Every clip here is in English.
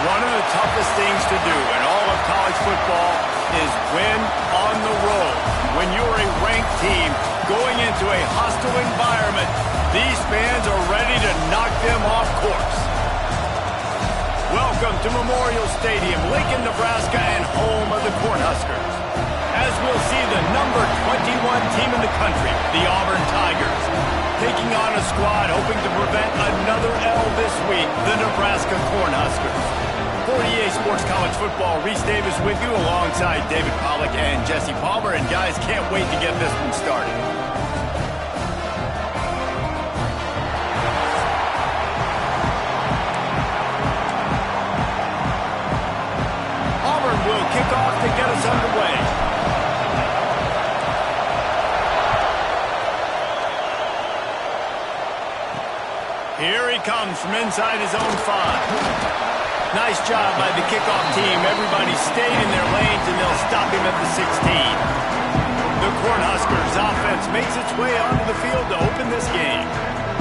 One of the toughest things to do in all of college football is win on the road. When you're a ranked team going into a hostile environment, these fans are ready to knock them off course. Welcome to Memorial Stadium, Lincoln, Nebraska, and home of the Cornhuskers. As we'll see the number 21 team in the country, the Auburn Tigers, taking on a squad hoping to prevent another L this week, the Nebraska Cornhuskers. 48 Sports College Football, Reese Davis with you alongside David Pollack and Jesse Palmer. And guys, can't wait to get this one started. Auburn will kick off to get us underway. Here he comes from inside his own 5. Nice job by the kickoff team. Everybody stayed in their lanes, and they'll stop him at the 16. The Cornhuskers offense makes its way onto the field to open this game.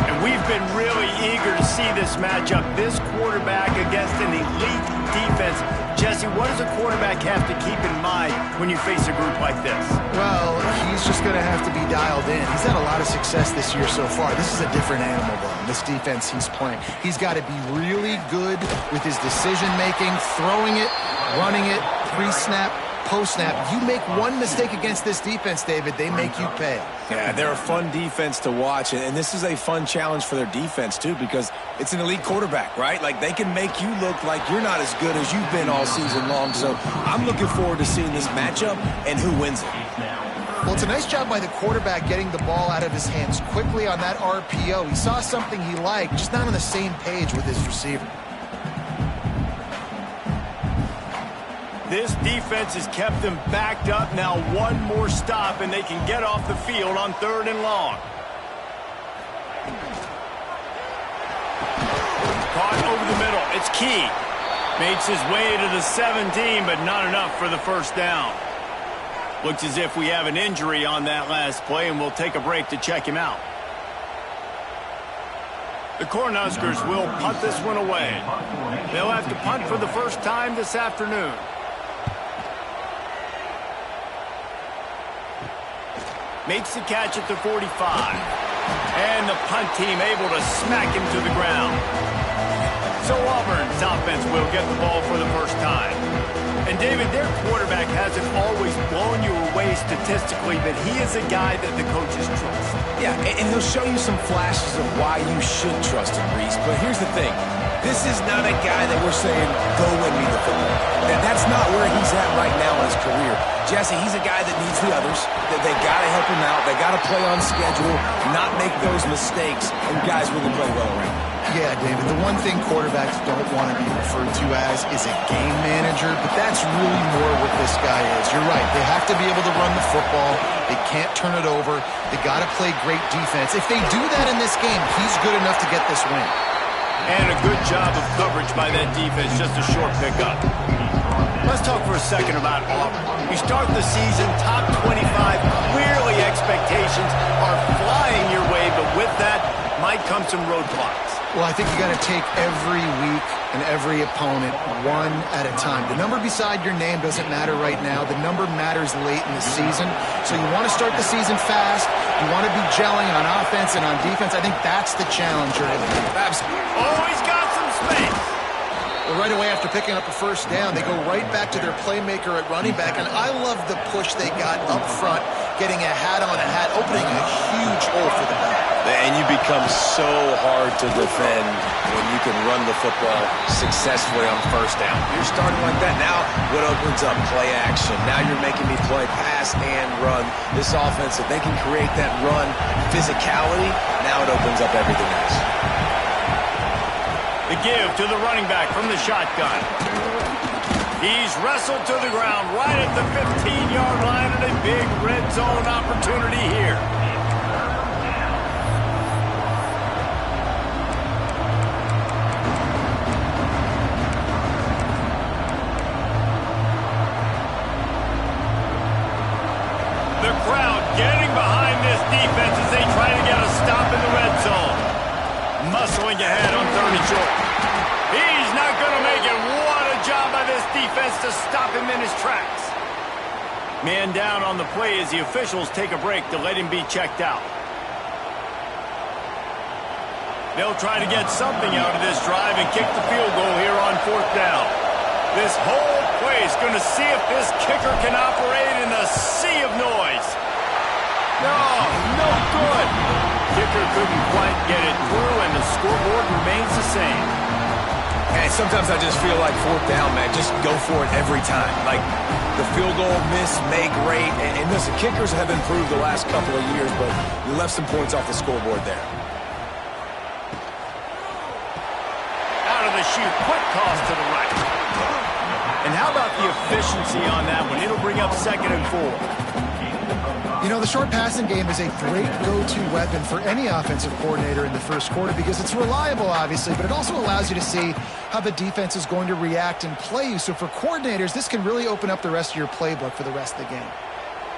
And we've been really eager to see this matchup, this quarterback against an elite defense. Jesse, what does a quarterback have to keep in mind when you face a group like this? Well, he's just going to have to be dialed in. He's had a lot of success this year so far. This is a different animal, though, this defense he's playing. He's got to be really good with his decision-making, throwing it, running it, pre-snap, post-snap. You make one mistake against this defense, David, they make you pay. Yeah, they're a fun defense to watch, and this is a fun challenge for their defense, too, because it's an elite quarterback, right? Like, they can make you look like you're not as good as you've been all season long, so I'm looking forward to seeing this matchup and who wins it. Well, it's a nice job by the quarterback getting the ball out of his hands quickly on that RPO. He saw something he liked, just not on the same page with his receiver. This defense has kept them backed up. Now one more stop, and they can get off the field on 3rd and long. Caught over the middle. It's Key. Makes his way to the 17, but not enough for the first down. Looks as if we have an injury on that last play, and we'll take a break to check him out. The Cornhuskers will punt this one away. They'll have to punt for the first time this afternoon. Makes the catch at the 45. And the punt team able to smack him to the ground. So Auburn's offense will get the ball for the first time. And David, their quarterback hasn't always blown you away statistically, but he is a guy that the coaches trust. Yeah, and he'll show you some flashes of why you should trust him, Reese. But here's the thing. This is not a guy that we're saying, go win me the football. That's not where he's at right now in his career. Jesse, he's a guy that needs the others. They got to help him out. They got to play on schedule, not make those mistakes, and guys really play well around. Yeah, David, the one thing quarterbacks don't want to be referred to as is a game manager, but that's really more what this guy is. You're right. They have to be able to run the football. They can't turn it over. They got to play great defense. If they do that in this game, he's good enough to get this win. And a good job of coverage by that defense, just a short pickup. Let's talk for a second about Auburn. You start the season top 25. Clearly expectations are flying your way, but with that might come some roadblocks. Well, I think you got to take every week and every opponent one at a time. The number beside your name doesn't matter right now. The number matters late in the season. So you want to start the season fast. You want to be gelling on offense and on defense. I think that's the challenge you're in. Oh, he's got some space. Well, right away after picking up a first down, they go right back to their playmaker at running back. And I love the push they got up front, getting a hat on a hat, opening a huge hole for the back. And you become so hard to defend when you can run the football successfully on first down. You're starting like that. Now what opens up? Play action. Now you're making me play pass and run. This offense, if they can create that run physicality, now it opens up everything else. The give to the running back from the shotgun. He's wrestled to the ground right at the 15-yard line, and a big red zone opportunity here. The crowd getting behind this defense as they try to get a stop in the red zone. Muscling ahead on 3rd and short. He's not going to make it. defense to stop him in his tracks. Man down on the play as the officials take a break to let him be checked out. They'll try to get something out of this drive and kick the field goal here on 4th down. This whole play is going to see if this kicker can operate in a sea of noise. No good. Kicker couldn't quite get it through, and the scoreboard remains the same. And sometimes I just feel like 4th down, man, just go for it every time. Like, the field goal miss, make great. And listen, kickers have improved the last couple of years, but you left some points off the scoreboard there. Out of the chute, quick toss to the right. And how about the efficiency on that one? It'll bring up 2nd and 4. You know, the short passing game is a great go-to weapon for any offensive coordinator in the first quarter because it's reliable, obviously, but it also allows you to see how the defense is going to react and play you. So for coordinators, this can really open up the rest of your playbook for the rest of the game.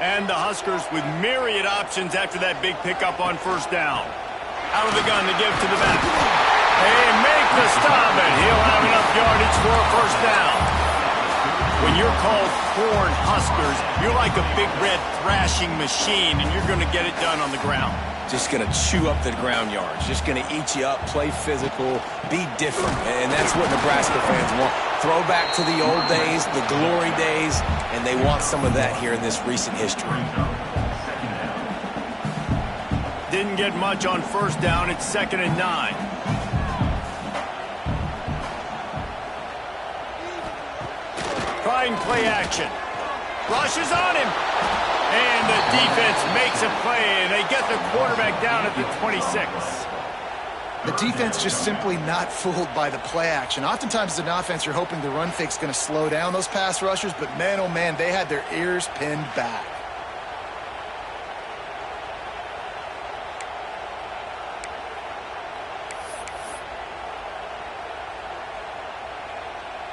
And the Huskers with myriad options after that big pickup on 1st down. Out of the gun to give to the back. They make the stop, and he'll have enough yardage for a 1st down. When you're called Corn Huskers, you're like a big red thrashing machine, and you're going to get it done on the ground. Just going to chew up the ground yards. Just going to eat you up, play physical, be different. And that's what Nebraska fans want. Throw back to the old days, the glory days, and they want some of that here in this recent history. Didn't get much on 1st down. It's 2nd and 9. Trying play action. Rushes on him. And the defense makes a play, and they get the quarterback down at the 26. The defense just simply not fooled by the play action. Oftentimes as an offense, you're hoping the run fake's going to slow down those pass rushers, but man, oh man, they had their ears pinned back.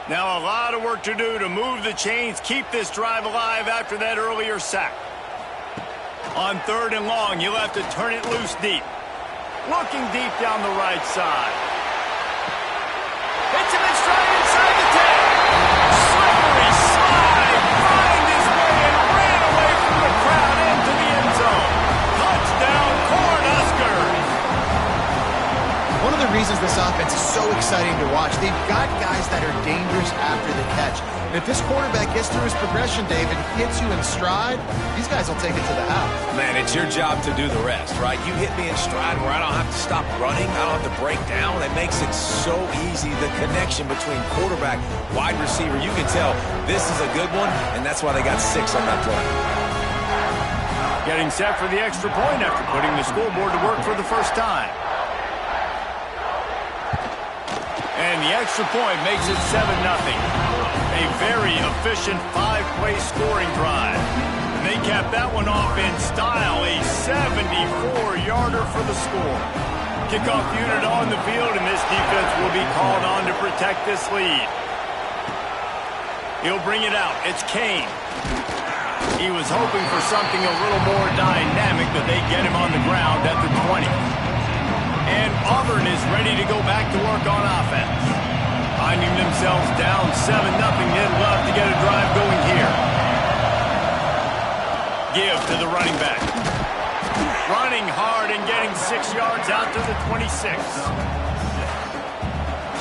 Now a lot of work to do to move the chains, keep this drive alive after that earlier sack. On 3rd and long, you'll have to turn it loose deep. Looking deep down the right side. Hits him in stride inside the 10. Slippery slide. Find his way and ran away from the crowd into the end zone. Touchdown, Cornhuskers. One of the reasons this offense is so exciting to watch, they've got guys that are dangerous after the catch. And if this quarterback gets through his progression, David, hits you in stride, these guys will take it to the house. Man, it's your job to do the rest, right? You hit me in stride where I don't have to stop running, I don't have to break down. It makes it so easy, the connection between quarterback, wide receiver. You can tell this is a good one, and that's why they got 6 on that play. Getting set for the extra point after putting the scoreboard to work for the first time. And the extra point makes it 7-0. A very efficient 5-play scoring drive. And they capped that one off in style, a 74-yarder for the score. Kickoff unit on the field, and this defense will be called on to protect this lead. He'll bring it out. It's Kane. He was hoping for something a little more dynamic, but they get him on the ground at the 20. And Auburn is ready to go back to work on offense. Finding themselves down 7-0, they'd love to get a drive going here. Give to the running back. Running hard and getting 6 yards out to the 26.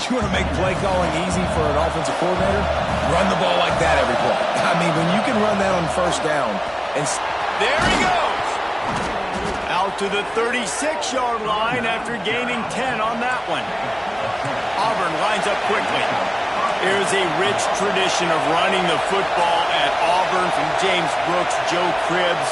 You want to make play calling easy for an offensive coordinator? Run the ball like that every play. I mean, when you can run that on 1st down. And there he goes. Out to the 36-yard line after gaining 10 on that one. Auburn lines up quickly. Here's a rich tradition of running the football at Auburn from James Brooks, Joe Cribbs,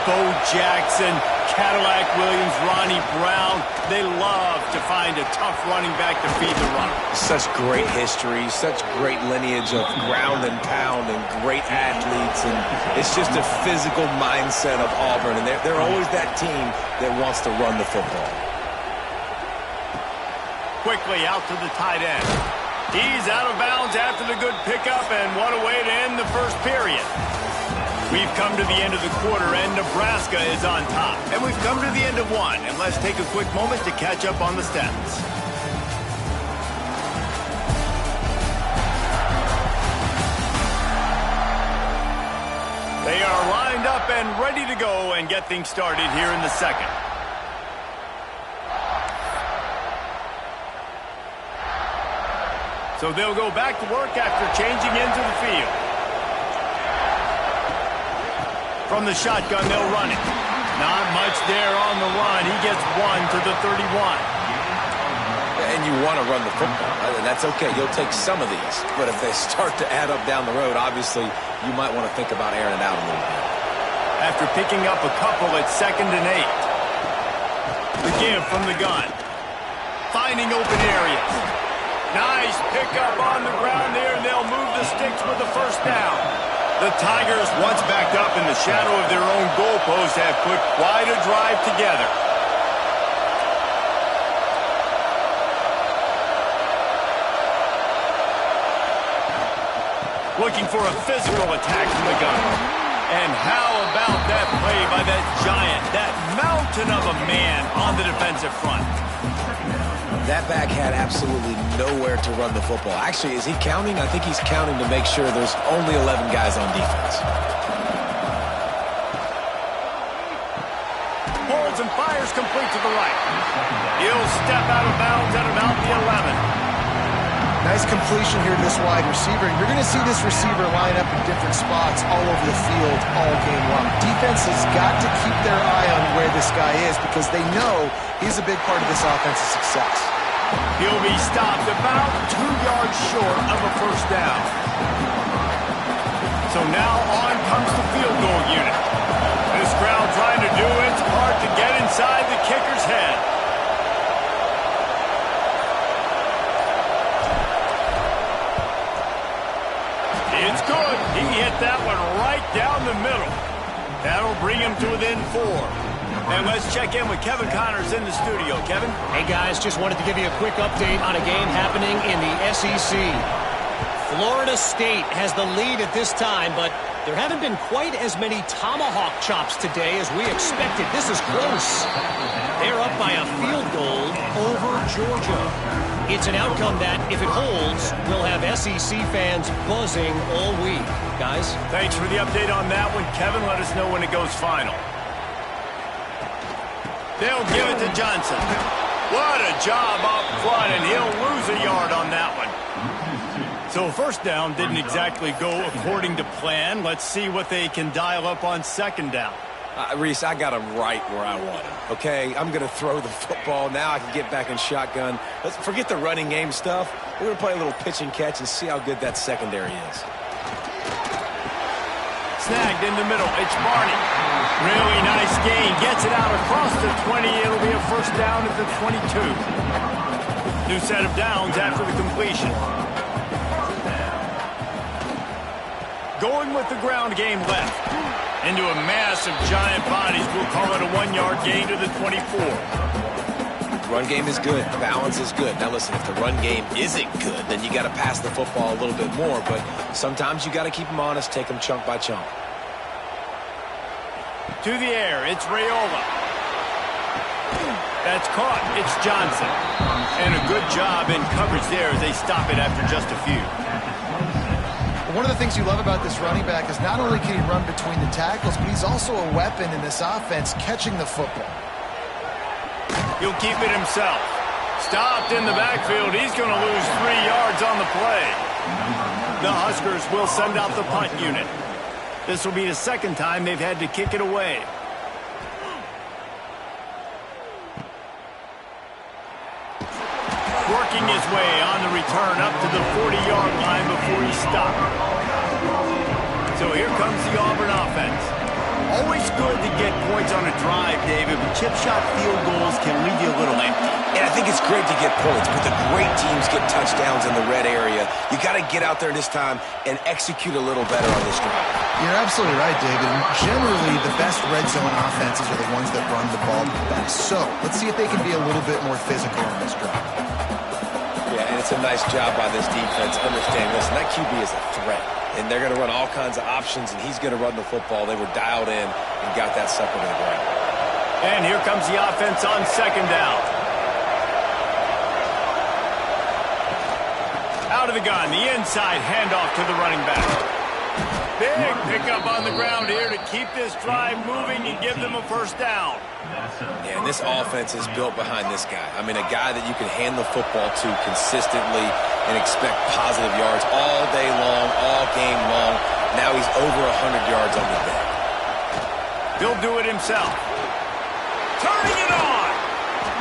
Bo Jackson, Cadillac Williams, Ronnie Brown. They love to find a tough running back to feed the run. Such great history, such great lineage of ground and pound and great athletes. And it's just a physical mindset of Auburn. And they're always that team that wants to run the football. Quickly out to the tight end. He's out of bounds after the good pickup, and what a way to end the first period. We've come to the end of the quarter, and Nebraska is on top. And we've come to the end of one, and let's take a quick moment to catch up on the stats. up and ready to go and get things started here in the second. So they'll go back to work after changing into the field. From the shotgun, they'll run it. Not much there on the run. He gets 1 to the 31. And you want to run the football. That's okay. You'll take some of these. But if they start to add up down the road, obviously, you might want to think about airing it out a little bit. After picking up a couple at 2nd and 8. The give from the gun. Finding open areas. Nice pickup on the ground there, and they'll move the sticks with the first down. The Tigers, once backed up in the shadow of their own goalpost, have put quite a drive together. Looking for a physical attack from the gun. And how about that play by that giant, that mountain of a man on the defensive front? That back had absolutely nowhere to run the football. Actually, is he counting? I think he's counting to make sure there's only 11 guys on defense. Holds and fires complete to the right. He'll step out of bounds at about the 11. Nice completion here to this wide receiver. You're going to see this receiver line up in different spots all over the field all game long. Defense has got to keep their eye on where this guy is because they know he's a big part of this offense's success. He'll be stopped about 2 yards short of a first down. So now on comes the field goal unit. This crowd trying to do its part to get inside the kicker's head. It's good. He hit that one right down the middle. That'll bring him to within 4. And let's check in with Kevin Connors in the studio. Kevin? Hey, guys, just wanted to give you a quick update on a game happening in the SEC. Florida State has the lead at this time, but there haven't been quite as many tomahawk chops today as we expected. This is close. They're up by a field goal over Georgia. It's an outcome that, if it holds, will have SEC fans buzzing all week. Guys? Thanks for the update on that one, Kevin. Let us know when it goes final. They'll give it to Johnson. What a job up front, and he'll lose a yard on that one. So first down didn't exactly go according to plan. Let's see what they can dial up on second down. Reese, I got him right where I want him. Okay, I'm going to throw the football. Now I can get back in shotgun. Let's forget the running game stuff. We're going to play a little pitch and catch and see how good that secondary is. Snagged in the middle. It's Barney. Really nice gain. Gets it out across the 20. It'll be a first down at the 22. New set of downs after the completion. Going with the ground game left. Into a mass of giant bodies. We'll call it a 1-yard gain to the 24. Run game is good. Balance is good. Now listen, if the run game isn't good, then you got to pass the football a little bit more. But sometimes you got to keep them honest, take them chunk by chunk. To the air, it's Raiola. That's caught. It's Johnson. And a good job in coverage there as they stop it after just a few. One of the things you love about this running back is not only can he run between the tackles, but he's also a weapon in this offense catching the football. He'll keep it himself. Stopped in the backfield. He's going to lose 3 yards on the play. The Huskers will send out the punt unit. This will be the second time they've had to kick it away. Working his way on the return up to the 40-yard line before he stopped. So here comes the Auburn offense. Always good to get points on a drive, David, but chip shot field goals can leave you a little empty. And I think it's great to get points, but the great teams get touchdowns in the red area. You got to get out there this time and execute a little better on this drive. You're absolutely right, David. Generally, the best red zone offenses are the ones that run the ball the best. So let's see if they can be a little bit more physical on this drive. Yeah, and it's a nice job by this defense. Understand, listen, that QB is a threat. And they're going to run all kinds of options, and he's going to run the football. They were dialed in and got that sucker to the ground. And here comes the offense on second down. Out of the gun, the inside handoff to the running back. Big pickup on the ground here to keep this drive moving and give them a first down. Yeah, and this offense is built behind this guy. I mean, a guy that you can hand the football to consistently and expect positive yards all day long, all game long. Now he's over 100 yards on the day. He'll do it himself. Turning it on.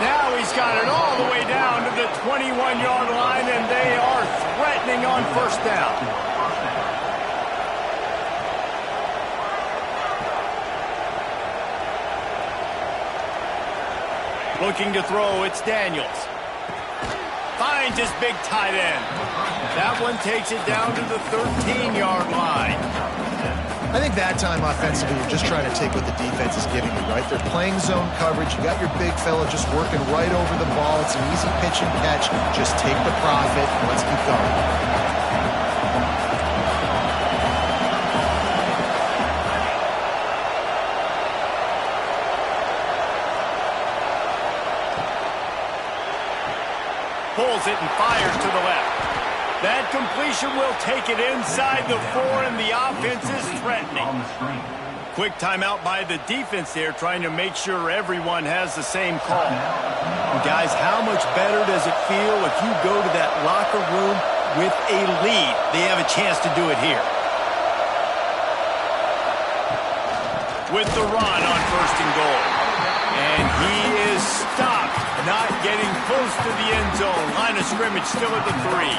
Now he's got it all the way down to the 21-yard line, and they are threatening on first down. Looking to throw, it's Daniels. Finds his big tight end. That one takes it down to the 13-yard line. I think that time offensively, you're just trying to take what the defense is giving you, right? They're playing zone coverage. You got your big fella just working right over the ball. It's an easy pitch and catch. Just take the profit and let's keep going. Pulls it and fires to the left. That completion will take it inside the 4, and the offense is threatening. Quick timeout by the defense there, trying to make sure everyone has the same call. Guys, how much better does it feel if you go to that locker room with a lead? They have a chance to do it here. With the run on first and goal. And he is stopped, not getting close to the end zone. Line of scrimmage still at the 3.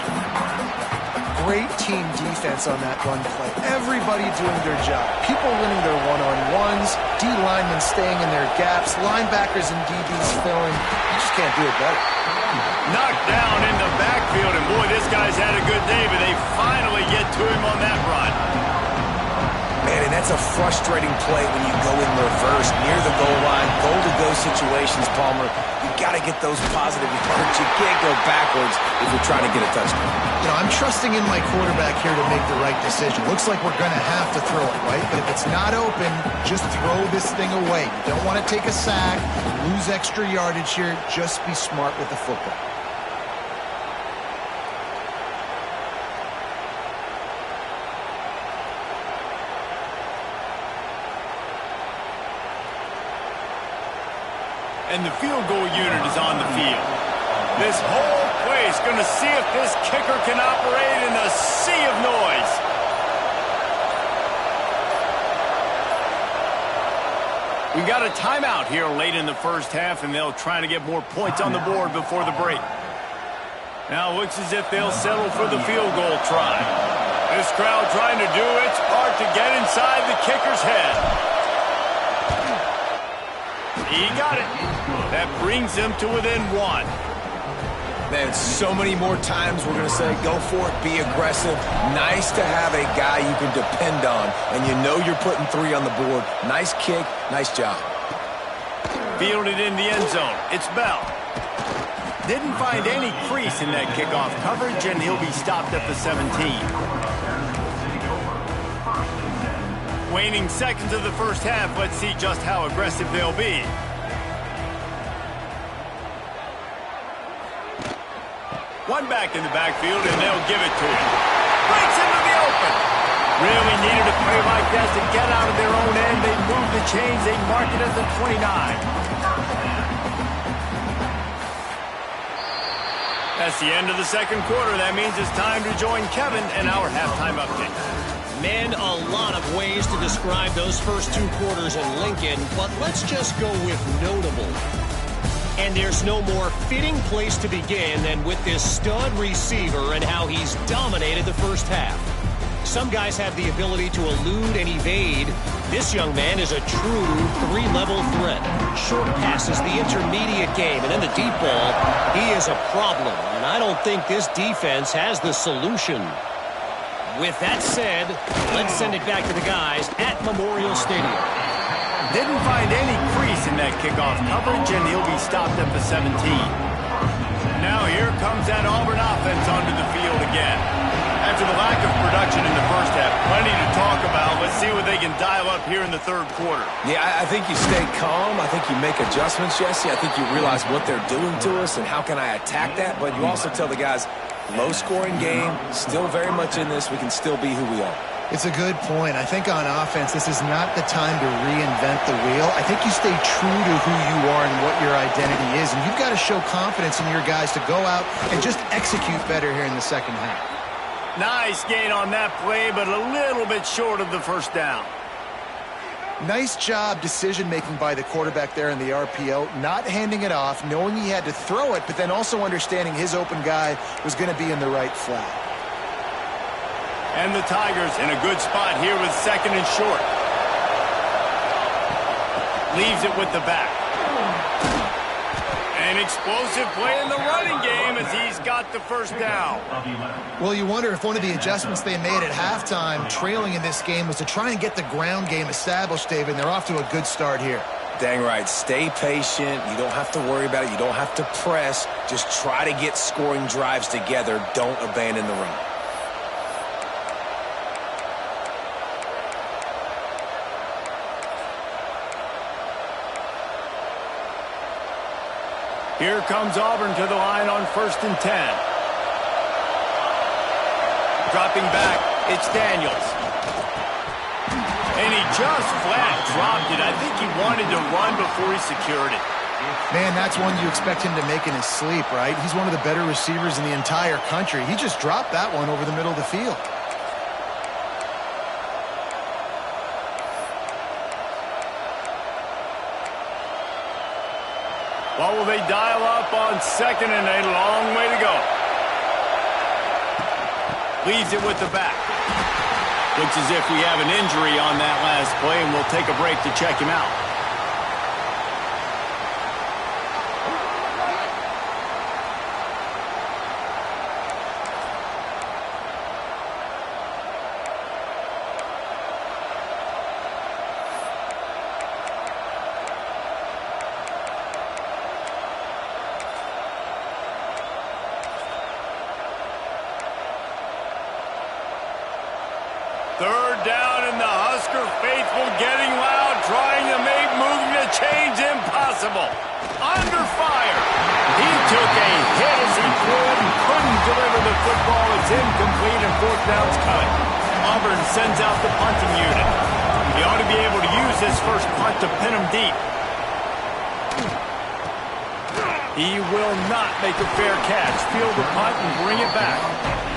Great team defense on that run play. Everybody doing their job. People winning their one-on-ones, D linemen staying in their gaps, linebackers and DBs filling. You just can't do it better. Knocked down in the backfield, and boy, this guy's had a good day, but they finally get to him on that run. Man, and that's a frustrating play when you go in reverse near the goal line, goal-to-go situations, Palmer. You got to get those positive yards. You can't go backwards if you're trying to get a touchdown. You know, I'm trusting in my quarterback here to make the right decision. Looks like we're going to have to throw it, right? But if it's not open, just throw this thing away. You don't want to take a sack, lose extra yardage here. Just be smart with the football. And the field goal unit is on the field. This whole place going to see if this kicker can operate in a sea of noise. We got a timeout here late in the first half, and they'll try to get more points on the board before the break. Now it looks as if they'll settle for the field goal try. This crowd trying to do its part to get inside the kicker's head. He got it. That brings them to within 1. Man, so many more times we're going to say, go for it, be aggressive. Nice to have a guy you can depend on, and you know you're putting 3 on the board. Nice kick, nice job. Fielded in the end zone. It's Bell. Didn't find any crease in that kickoff coverage, and he'll be stopped at the 17. Waning seconds of the first half. Let's see just how aggressive they'll be. One back in the backfield, and they'll give it to him. Breaks into the open. Really needed a play like that to get out of their own end. They move the chains. They mark it at the 29. That's the end of the second quarter. That means it's time to join Kevin in our halftime update. Man, a lot of ways to describe those first 2 quarters in Lincoln, but let's just go with notable. And there's no more fitting place to begin than with this stud receiver and how he's dominated the first half. Some guys have the ability to elude and evade. This young man is a true 3-level threat. Short passes, the intermediate game, and then the deep ball. He is a problem, and I don't think this defense has the solution. With that said, let's send it back to the guys at Memorial Stadium. Didn't find any crease in that kickoff coverage, and he'll be stopped at the 17. Now here comes that Auburn offense onto the field again. After the lack of production in the first half, plenty to talk about. Let's see what they can dial up here in the third quarter. Yeah, I think you stay calm. I think you make adjustments, Jesse. I think you realize what they're doing to us and how can I attack that. But you also tell the guys, low-scoring game, still very much in this. We can still be who we are. It's a good point. I think on offense, this is not the time to reinvent the wheel. I think you stay true to who you are and what your identity is, and you've got to show confidence in your guys to go out and just execute better here in the second half. Nice gain on that play, but a little bit short of the first down. Nice job decision-making by the quarterback there in the RPO, not handing it off, knowing he had to throw it, but then also understanding his open guy was going to be in the right flat. And the Tigers in a good spot here with second and short. Leaves it with the back. An explosive play in the running game as he's got the first down. Well, you wonder if one of the adjustments they made at halftime, trailing in this game, was to try and get the ground game established, David, and they're off to a good start here. Dang right. Stay patient. You don't have to worry about it. You don't have to press. Just try to get scoring drives together. Don't abandon the run. Here comes Auburn to the line on 1st and 10. Dropping back, it's Daniels. And he just flat dropped it. I think he wanted to run before he secured it. Man, that's one you expect him to make in his sleep, right? He's one of the better receivers in the entire country. He just dropped that one over the middle of the field. What will they dial up on 2nd and a long way to go? Leaves it with the back. Looks as if we have an injury on that last play, and we'll take a break to check him out. Third down, and the Husker faithful getting loud, trying to make moving the chains impossible. Under fire. He took a hit as he threw it and couldn't deliver the football. It's incomplete and 4th down's cut. Auburn sends out the punting unit. He ought to be able to use this first punt to pin him deep. He will not make a fair catch. Field the punt and bring it back.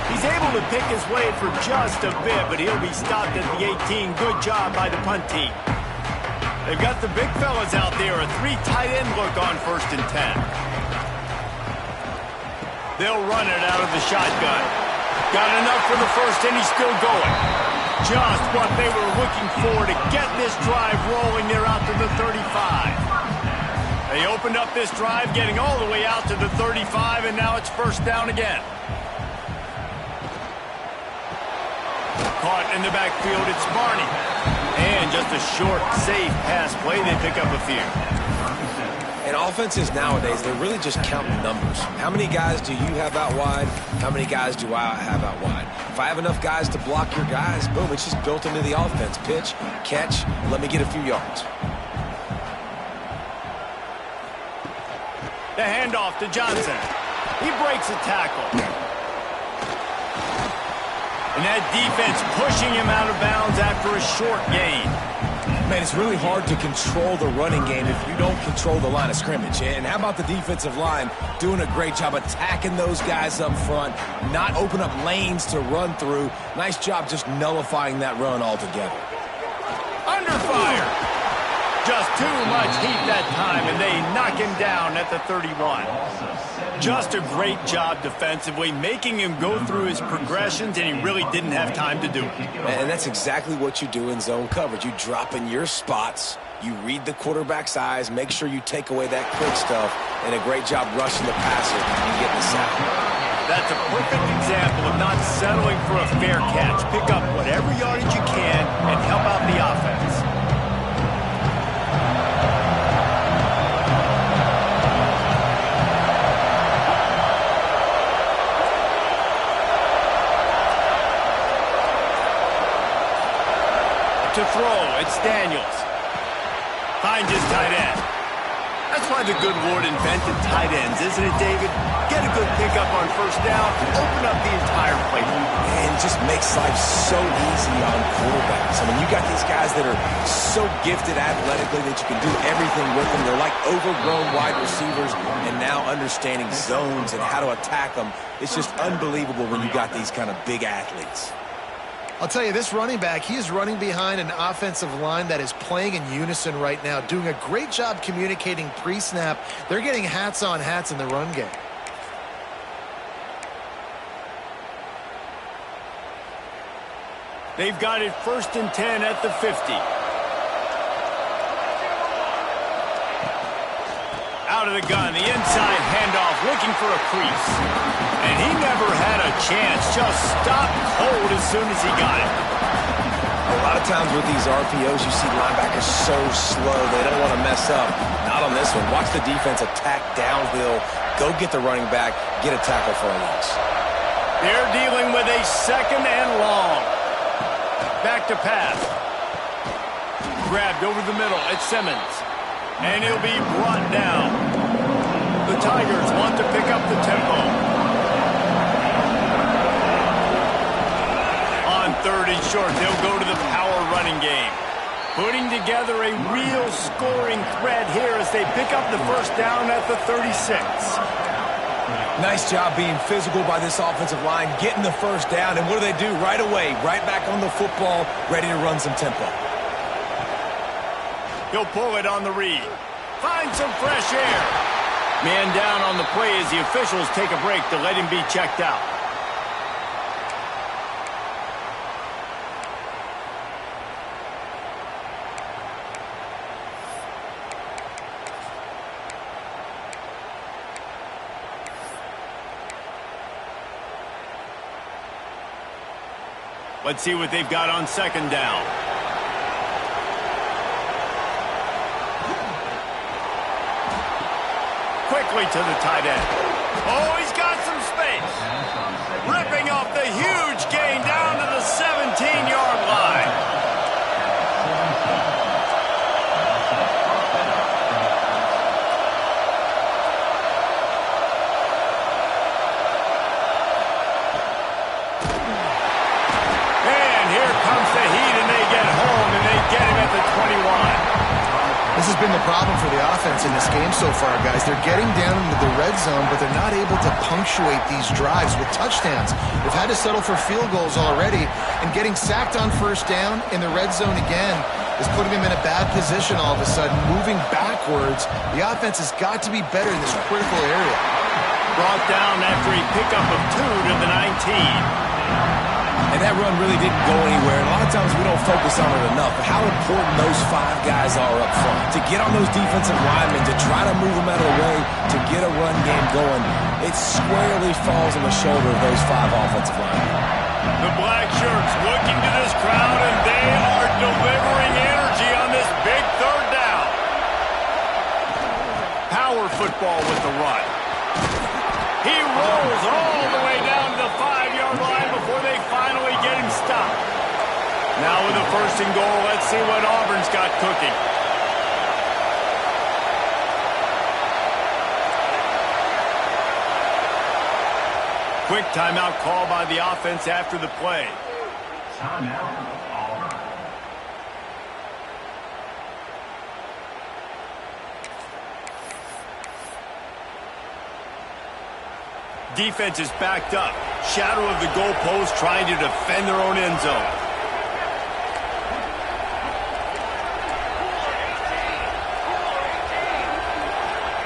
He's able to pick his way for just a bit, but he'll be stopped at the 18. Good job by the punt team. They've got the big fellas out there, a 3 tight end look on 1st and 10. They'll run it out of the shotgun. Got enough for the first, and he's still going. Just what they were looking for to get this drive rolling. They're out to the 35. They opened up this drive, getting all the way out to the 35, and now it's 1st down again. Caught in the backfield, it's Barney. And just a short, safe pass play, they pick up a few. And offenses nowadays, they're really just counting numbers. How many guys do you have out wide? How many guys do I have out wide? If I have enough guys to block your guys, boom, it's just built into the offense. Pitch, catch, let me get a few yards. The handoff to Johnson. He breaks a tackle. And that defense pushing him out of bounds after a short gain. Man, it's really hard to control the running game if you don't control the line of scrimmage. And how about the defensive line doing a great job attacking those guys up front, not open up lanes to run through. Nice job just nullifying that run altogether. Under fire. Just too much heat that time, and they knock him down at the 31. Just a great job defensively, making him go through his progressions, and he really didn't have time to do it. And that's exactly what you do in zone coverage. You drop in your spots, you read the quarterback's eyes, make sure you take away that quick stuff, and a great job rushing the passer and getting the sack. That's a perfect example of not settling for a fair catch. Pick up whatever yardage you can and help out the offense. To throw, it's Daniels. Finds his tight end. That's why the good Lord invented tight ends, isn't it, David? Get a good pickup on first down, open up the entire playbook. And it just makes life so easy on quarterbacks. I mean, you got these guys that are so gifted athletically that you can do everything with them. They're like overgrown wide receivers, and now understanding zones and how to attack them. It's just unbelievable when you got these kind of big athletes. I'll tell you, this running back, he is running behind an offensive line that is playing in unison right now, doing a great job communicating pre-snap. They're getting hats on hats in the run game. They've got it 1st and 10 at the 50. Out of the gun, the inside handoff, looking for a crease. And he never had a chance, just stopped cold as soon as he got it. A lot of times with these RPOs, you see linebackers so slow, they don't want to mess up. Not on this one. Watch the defense attack downhill, go get the running back, get a tackle for a loss. They're dealing with a 2nd and long. Back to pass. Grabbed over the middle at Simmons. And he'll be brought down. The Tigers want to pick up the tempo. On 3rd and short, they'll go to the power running game. Putting together a real scoring threat here as they pick up the first down at the 36. Nice job being physical by this offensive line, getting the first down, and what do? Right away, right back on the football, ready to run some tempo. He'll pull it on the read. Find some fresh air. Man down on the play as the officials take a break to let him be checked out. Let's see what they've got on 2nd down. Quickly to the tight end. Oh, he's got some space. Ripping off the huge gain down to the 17-yard line. And here comes the heat, and they get home, and they get him at the 21. This has been the problem for the offense in this game so far, guys. They're getting down into the red zone, but they're not able to punctuate these drives with touchdowns. They've had to settle for field goals already, and getting sacked on first down in the red zone again is putting them in a bad position all of a sudden, moving backwards. The offense has got to be better in this critical area. Brought down after a pickup of 2 to the 19. And that run really didn't go anywhere. And a lot of times we don't focus on it enough. But how important those 5 guys are up front. To get on those defensive linemen, to try to move them out of the way, to get a run game going, it squarely falls on the shoulder of those 5 offensive linemen. The black shirts looking to this crowd, and they are delivering energy on this big 3rd down. Power football with the run. He rolls all the way down to the 5-yard line before they finally get him stopped. Now with a 1st and goal, let's see what Auburn's got cooking. Quick timeout call by the offense after the play. Timeout. Defense is backed up. Shadow of the goalpost trying to defend their own end zone.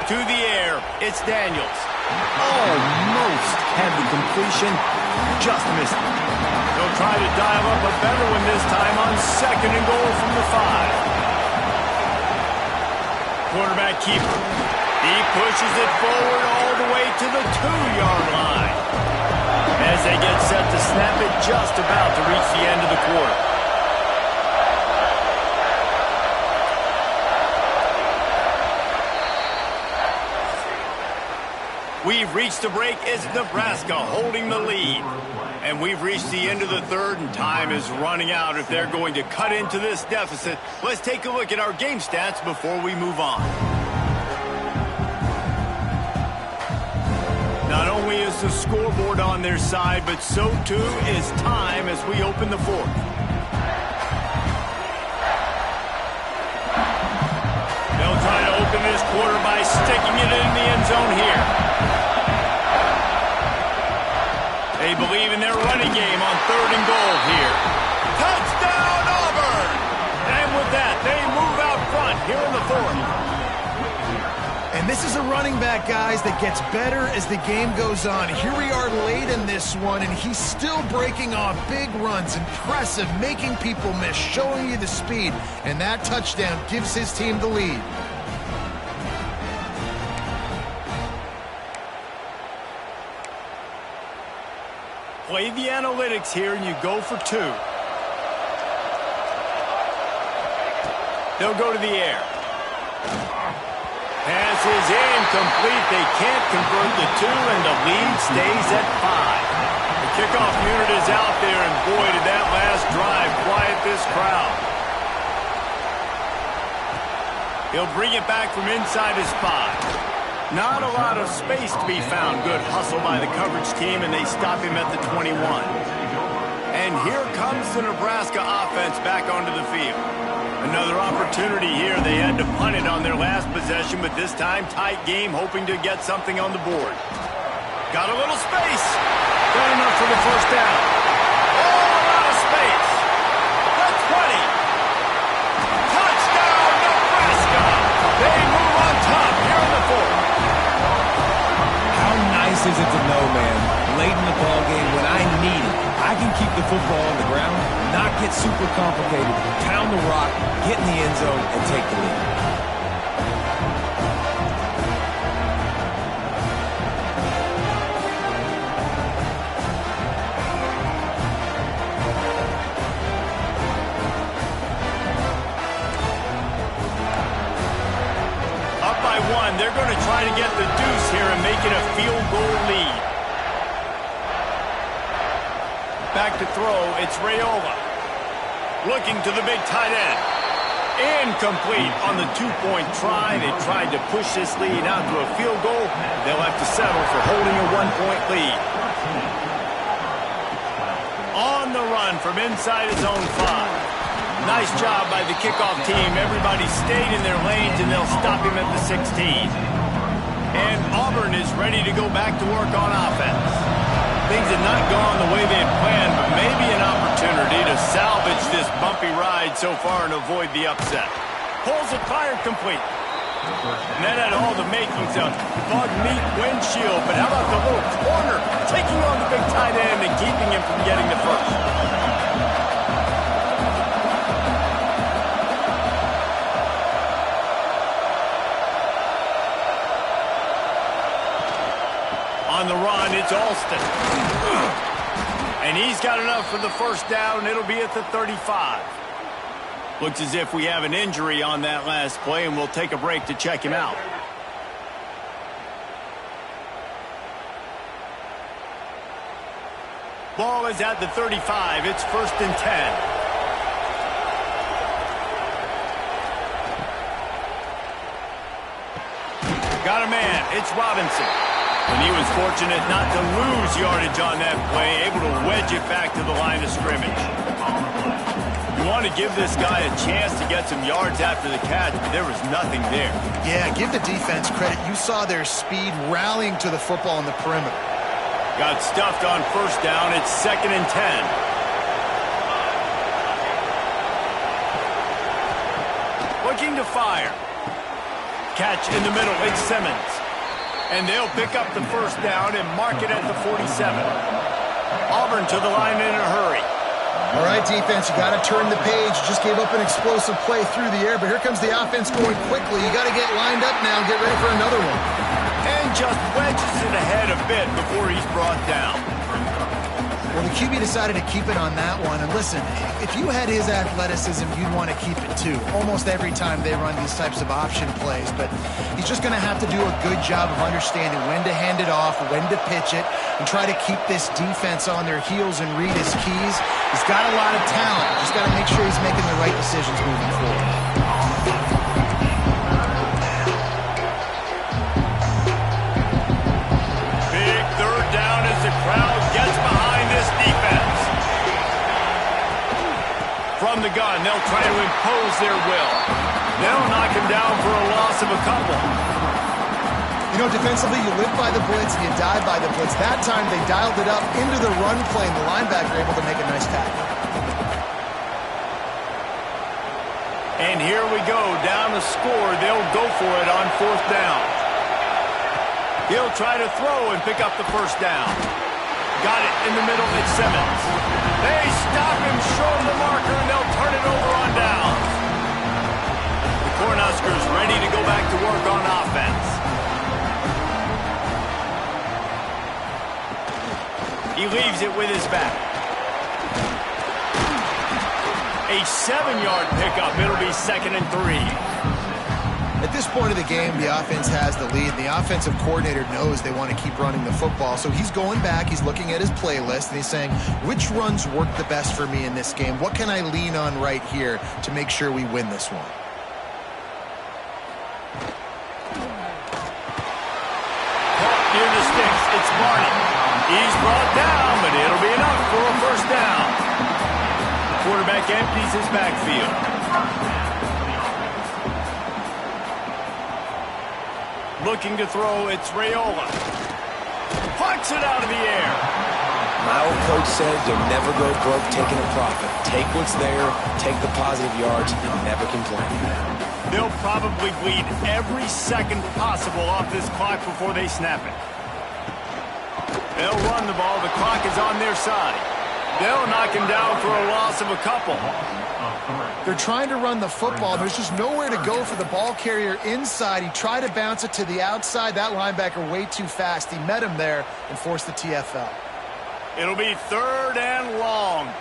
To the air, it's Daniels. Almost had the completion, just missed it. They'll try to dial up a better one this time on 2nd and goal from the 5. Quarterback keeper. He pushes it forward all the way to the 2-yard line. As they get set to snap it, just about to reach the end of the quarter. We've reached the break. It's Nebraska holding the lead. And we've reached the end of the 3rd, and time is running out if they're going to cut into this deficit. Let's take a look at our game stats before we move on. is the scoreboard on their side, but so too is time as we open the fourth. They'll try to open this quarter by sticking it in the end zone here. They believe in their running game on 3rd and goal here. Touchdown, Auburn! And with that, they move out front here in the fourth. And this is a running back, guys, that gets better as the game goes on. Here we are late in this one, and he's still breaking off big runs. Impressive, making people miss, showing you the speed. And that touchdown gives his team the lead. Play the analytics here, and you go for 2. They'll go to the air. Pass is incomplete. They can't convert the 2, and the lead stays at 5. The kickoff unit is out there, and boy, did that last drive quiet this crowd. He'll bring it back from inside his 5. Not a lot of space to be found. Good hustle by the coverage team, and they stop him at the 21. And here comes the Nebraska offense back onto the field. Another opportunity here. They had to punt it on their last possession, but this time tight game, hoping to get something on the board. Got a little space. Got enough for the first down. Oh, a lot of space. The 20. Touchdown, Nebraska. They move on top here in the fourth. How nice is it to know, man, late in the ball game when I need it, I can keep the football on the ground, not get super complicated, pound the rock, get in the end zone, and take the lead. Up by 1, they're going to try to get the deuce here and make it a field goal lead. Back to throw, it's Raiola. Looking to the big tight end. Incomplete on the 2-point try. They tried to push this lead out to a field goal. They'll have to settle for holding a 1-point lead. On the run from inside his own 5. Nice job by the kickoff team. Everybody stayed in their lanes, and they'll stop him at the 16. And Auburn is ready to go back to work on offense. Things had not gone the way they had planned, but maybe an opportunity to salvage this bumpy ride so far and avoid the upset. Pulls it, fired complete. And that had all the makings of bug meat windshield, but how about the little corner taking on the big tight end and keeping him from getting the first? On the run, it's Alston. And he's got enough for the first down. It'll be at the 35. Looks as if we have an injury on that last play, and we'll take a break to check him out. Ball is at the 35. It's 1st and 10. Got a man. It's Robinson. And he was fortunate not to lose yardage on that play, able to wedge it back to the line of scrimmage. You want to give this guy a chance to get some yards after the catch, but there was nothing there. Yeah, give the defense credit. You saw their speed rallying to the football in the perimeter. Got stuffed on first down. It's 2nd and 10. Looking to fire. Catch in the middle. It's Simmons. And they'll pick up the first down and mark it at the 47. Auburn to the line in a hurry. All right, defense, you got to turn the page. Just gave up an explosive play through the air, but here comes the offense going quickly. You got to get lined up now and get ready for another one. And just wedges it ahead a bit before he's brought down. Well, the QB decided to keep it on that one. And listen, if you had his athleticism, you'd want to keep it too. Almost every time they run these types of option plays. But he's just going to have to do a good job of understanding when to hand it off, when to pitch it, and try to keep this defense on their heels and read his keys. He's got a lot of talent. Just got to make sure he's making the right decisions moving forward. Big 3rd From the gun, they'll try to impose their will. They'll knock him down for a loss of a couple. You know, defensively, you live by the blitz and you die by the blitz. That time, they dialed it up into the run play, and the linebacker able to make a nice tackle. And here we go, down the score. They'll go for it on 4th down. He'll try to throw and pick up the first down. Got it in the middle, it's Simmons. They stop him short of the marker, and they'll turn it over on downs. The Cornhuskers ready to go back to work on offense. He leaves it with his back. A 7-yard pickup. It'll be 2nd and 3. At this point of the game, the offense has the lead. The offensive coordinator knows they want to keep running the football. So he's going back, he's looking at his playlist, and he's saying, which runs work the best for me in this game? What can I lean on right here to make sure we win this one? Caught near the sticks. It's Barnett. He's brought down, but it'll be enough for a first down. The quarterback empties his backfield. Looking to throw, it's Raiola. Pucks it out of the air. My old coach said you'll never go broke taking a profit. Take what's there, take the positive yards, and never complain. They'll probably bleed every second possible off this clock before they snap it. They'll run the ball. The clock is on their side. They'll knock him down for a loss of a couple. They're trying to run the football. There's just nowhere to go for the ball carrier inside. He tried to bounce it to the outside. That linebacker way too fast. He met him there and forced the TFL. It'll be 3rd and long.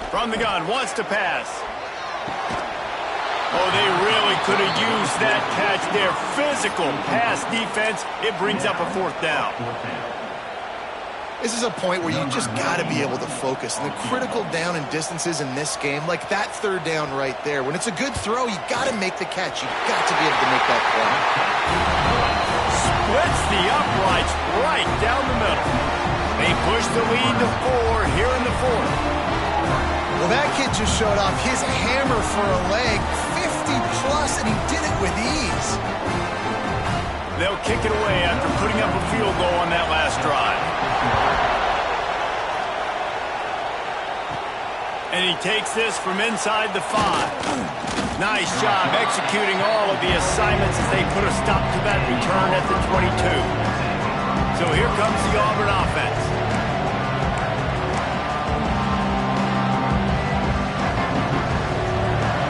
From the gun, wants to pass. Oh, they really could have used that catch there. Physical pass defense. It brings up a 4th down. This is a point where you just got to be able to focus. And the critical down and distances in this game, like that 3rd down right there, when it's a good throw, you got to make the catch. You got to be able to make that play. Splits the uprights right down the middle. They push the lead to 4 here in the 4th. Well, that kid just showed off his hammer for a leg, 50-plus, and he did it with ease. They'll kick it away after putting up a field goal on that last drive. And he takes this from inside the 5. Nice job executing all of the assignments as they put a stop to that return at the 22. So here comes the Auburn offense.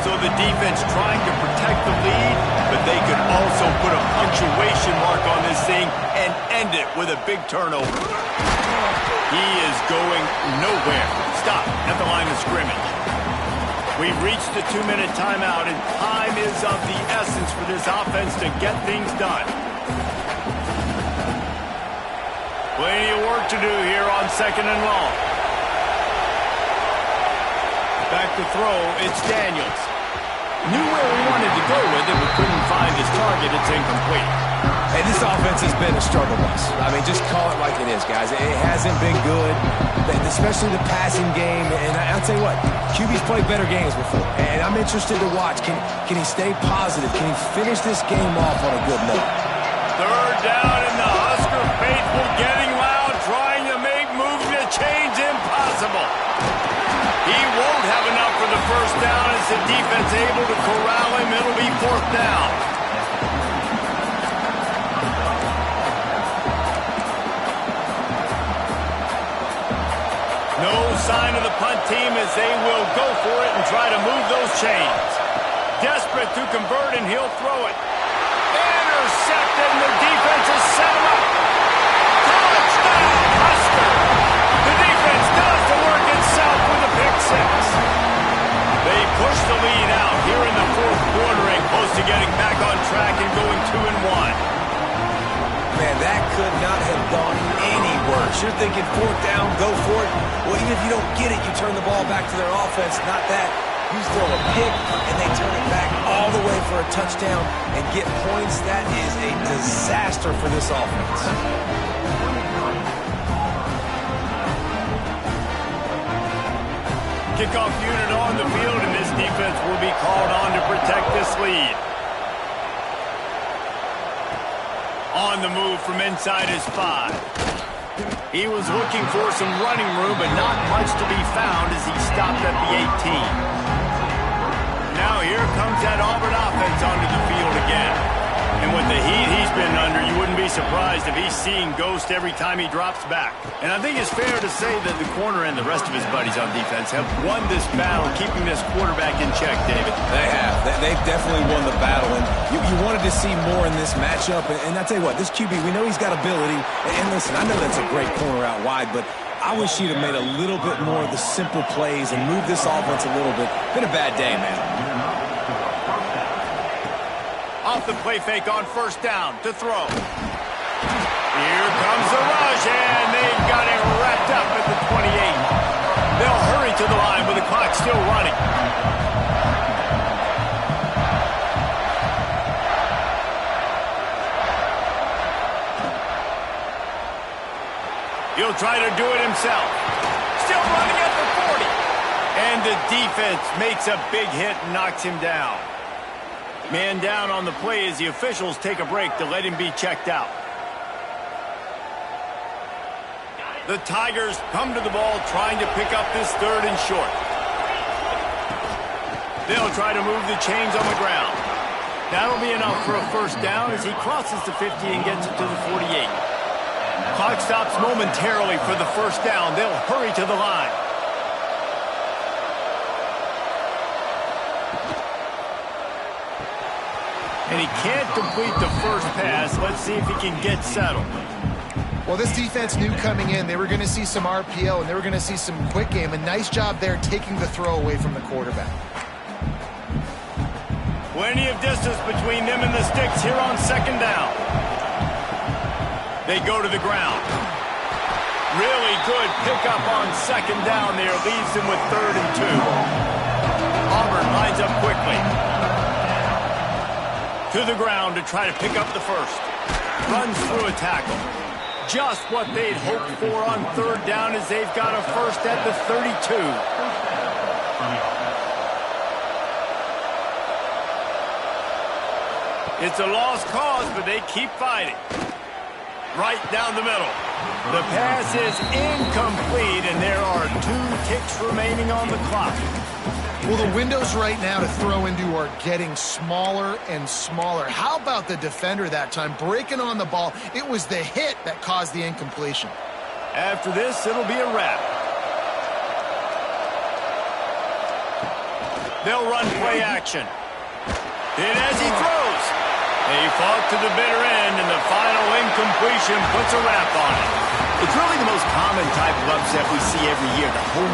So the defense trying to protect the lead, but they could also put a punctuation mark on this thing and end it with a big turnover. He is going nowhere. Stop at the line of scrimmage. We've reached the 2-minute timeout, and time is of the essence for this offense to get things done. Plenty of work to do here on 2nd and long. Back to throw, it's Daniels. Knew where he wanted to go with it, but couldn't find his target. It's incomplete. Hey, this offense has been a struggle bus. I mean, just call it like it is, guys. It hasn't been good, especially the passing game. And I'll tell you what, QB's played better games before. And I'm interested to watch. Can he stay positive? Can he finish this game off on a good note? 3rd down, and the Husker faithful getting loud, trying to make moves to change impossible. He won't have enough for the first down as the defense able to corral him. It'll be 4th down. No sign of the punt team as they will go for it and try to move those chains. Desperate to convert, and he'll throw it. Intercepted, and the defense has set him up. Touchdown, Husker! The defense does the work itself with a pick 6. They push the lead out here in the 4th quarter and close to getting back on track and going 2-1. Man, that could not have gone any worse. You're thinking 4th down, go for it. Well, even if you don't get it, you turn the ball back to their offense. Not that. You throw a pick, and they turn it back all the way for a touchdown and get points. That is a disaster for this offense. Kickoff unit on the field, and this defense will be called on to protect this lead. On the move from inside his 5. He was looking for some running room, but not much to be found as he stopped at the 18. Now here comes that Auburn offense onto the field again. And with the heat he's been under, you wouldn't be surprised if he's seeing ghost every time he drops back. And I think it's fair to say that the corner and the rest of his buddies on defense have won this battle, keeping this quarterback in check, David. They have. They've definitely won the battle. And you wanted to see more in this matchup. And I tell you what, this QB, we know he's got ability. And listen, I know that's a great corner out wide, but I wish he'd have made a little bit more of the simple plays and moved this offense a little bit. Been a bad day, man. Off the play fake on first down to throw. Here comes the rush, and they've got it wrapped up at the 28. They'll hurry to the line with the clock still running. He'll try to do it himself. Still running at the 40. And the defense makes a big hit and knocks him down. Man down on the play as the officials take a break to let him be checked out. The Tigers come to the ball trying to pick up this 3rd and short. They'll try to move the chains on the ground. That'll be enough for a first down as he crosses the 50 and gets it to the 48. Clock stops momentarily for the first down. They'll hurry to the line. And he can't complete the first pass. Let's see if he can get settled. Well, this defense knew coming in they were going to see some RPO and they were going to see some quick game. A nice job there taking the throw away from the quarterback. Plenty of distance between them and the sticks here on second down. They go to the ground. Really good pickup on second down there. Leaves them with 3rd and 2. Auburn lines up quickly. To the ground to try to pick up the first. Runs through a tackle. Just what they'd hoped for on 3rd down as they've got a first at the 32. It's a lost cause, but they keep fighting. Right down the middle. The pass is incomplete, and there are 2 ticks remaining on the clock. Well, the windows right now to throw into are getting smaller and smaller. How about the defender that time breaking on the ball? It was the hit that caused the incompletion. After this, it'll be a wrap. They'll run play action. And as he throws, they fought to the bitter end, and the final incompletion puts a wrap on it. It's really the most common type of upset we see every year. The home